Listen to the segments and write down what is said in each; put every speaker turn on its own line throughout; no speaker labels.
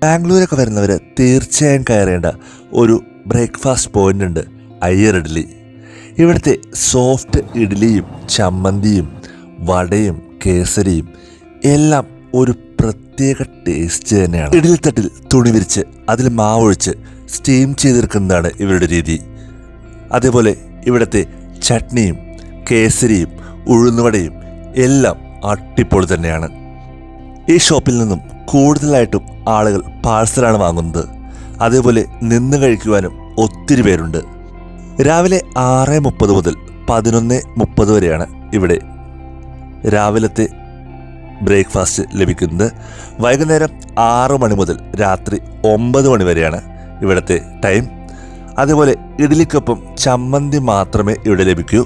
ബാംഗ്ലൂരൊക്കെ വരുന്നവർ തീർച്ചയായും കയറേണ്ട ഒരു ബ്രേക്ക്ഫാസ്റ്റ് പോയിൻ്റ് ഉണ്ട്, അയ്യർ ഇഡ്ഡലി. ഇവിടുത്തെ സോഫ്റ്റ് ഇഡ്ഡലിയും ചമ്മന്തിയും വടയും കേസരിയും എല്ലാം ഒരു പ്രത്യേക ടേസ്റ്റ് തന്നെയാണ്. ഇഡ്ഡലിത്തട്ടിൽ തുണി വിരിച്ച് അതിൽ മാവൊഴിച്ച് സ്റ്റീം ചെയ്തെടുക്കുന്നതാണ് ഇവരുടെ രീതി. അതേപോലെ ഇവിടുത്തെ ചട്നിയും കേസരിയും ഉഴുന്നുവടയും എല്ലാം അടിപൊളി തന്നെയാണ്. ഈ ഷോപ്പിൽ നിന്നും കൂടുതലായിട്ടും ആളുകൾ പാഴ്സലാണ് വാങ്ങുന്നത്. അതേപോലെ നിന്ന് കഴിക്കുവാനും ഒത്തിരി പേരുണ്ട്. രാവിലെ 6:30 മുതൽ 11:30 വരെയാണ് ഇവിടെ രാവിലത്തെ ബ്രേക്ക്ഫാസ്റ്റ് ലഭിക്കുന്നത്. വൈകുന്നേരം 6 മണി മുതൽ രാത്രി 9 മണി വരെയാണ് ഇവിടുത്തെ ടൈം. അതേപോലെ ഇഡ്ഡലിക്കൊപ്പം ചമ്മന്തി മാത്രമേ ഇവിടെ ലഭിക്കൂ.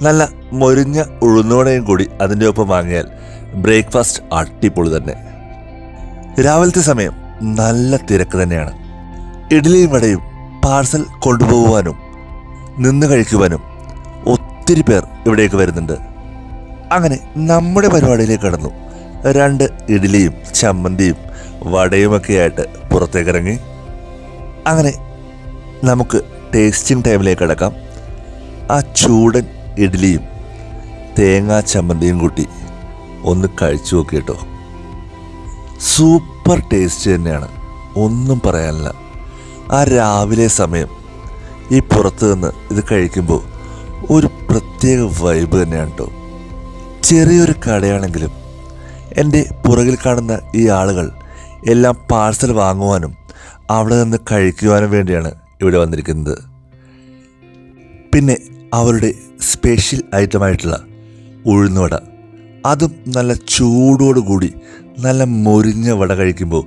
നല്ല മൊരിഞ്ഞ ഉഴുന്നോടയും കൂടി അതിൻ്റെ ഒപ്പം വാങ്ങിയാൽ ബ്രേക്ക്ഫാസ്റ്റ് അടിപൊളി തന്നെ. രാവിലത്തെ സമയം നല്ല തിരക്ക് തന്നെയാണ്. ഇഡ്ഡലിയും വടയും പാഴ്സൽ കൊണ്ടുപോകുവാനും നിന്ന് കഴിക്കുവാനും ഒത്തിരി പേർ ഇവിടേക്ക് വരുന്നുണ്ട്. അങ്ങനെ നമ്മുടെ പരിപാടിയിലേക്ക് കടന്നു. 2 ഇഡ്ഡലിയും ചമ്മന്തിയും വടയുമൊക്കെ ആയിട്ട് പുറത്തേക്കിറങ്ങി. അങ്ങനെ നമുക്ക് ടേസ്റ്റിംഗ് ടൈമിലേക്ക് കടക്കാം. ആ ചൂടൻ ഇഡ്ഡലിയും തേങ്ങാ ചമ്മന്തിയും കൂട്ടി ഒന്ന് കഴിച്ചു നോക്കി കേട്ടോ. സൂപ്പർ ടേസ്റ്റ് തന്നെയാണ്, ഒന്നും പറയാനില്ല. ആ രാവിലെ സമയം ഈ പുറത്ത് നിന്ന് ഇത് കഴിക്കുമ്പോൾ ഒരു പ്രത്യേക വൈബ് തന്നെയാണ് കേട്ടോ. ചെറിയൊരു കടയാണെങ്കിലും എൻ്റെ പുറകിൽ കാണുന്ന ഈ ആളുകൾ എല്ലാം പാഴ്സൽ വാങ്ങുവാനും അവിടെ നിന്ന് കഴിക്കുവാനും വേണ്ടിയാണ് ഇവിടെ വന്നിരിക്കുന്നത്. പിന്നെ അവരുടെ സ്പെഷ്യൽ ഐറ്റമായിട്ടുള്ള ഉഴുന്നുവട, അതും നല്ല ചൂടോടുകൂടി നല്ല മൊരിഞ്ഞ വട കഴിക്കുമ്പോൾ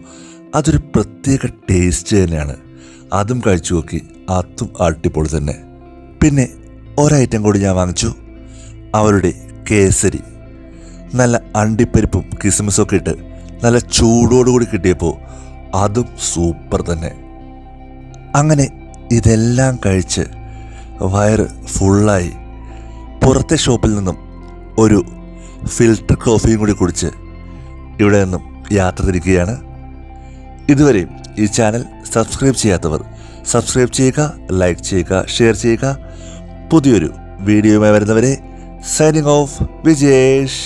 അതൊരു പ്രത്യേക ടേസ്റ്റ് തന്നെയാണ്. അതും കഴിച്ചു നോക്കി, അതും അടിപൊളി തന്നെ. പിന്നെ ഒരൈറ്റം കൂടി ഞാൻ വാങ്ങിച്ചു, അവരുടെ കേസരി. നല്ല അണ്ടിപ്പരിപ്പും കിസ്മിസൊക്കെ ഇട്ട് നല്ല ചൂടോടുകൂടി കിട്ടിയപ്പോൾ അതും സൂപ്പർ തന്നെ. അങ്ങനെ ഇതെല്ലാം കഴിച്ച് വയറ് ഫുള്ളായി പുറത്തെ ഷോപ്പിൽ നിന്നും ഒരു ഫിൽറ്റർ കോഫിയും കൂടി കുടിച്ച് ഇവിടെ നിന്നും യാത്ര തിരിക്കുകയാണ്. ഇതുവരെയും ഈ ചാനൽ സബ്സ്ക്രൈബ് ചെയ്യാത്തവർ സബ്സ്ക്രൈബ് ചെയ്യുക, ലൈക്ക് ചെയ്യുക, ഷെയർ ചെയ്യുക. പുതിയൊരു വീഡിയോയുമായി വരുന്നവരെ സൈനിങ് ഓഫ് വിജേഷ്.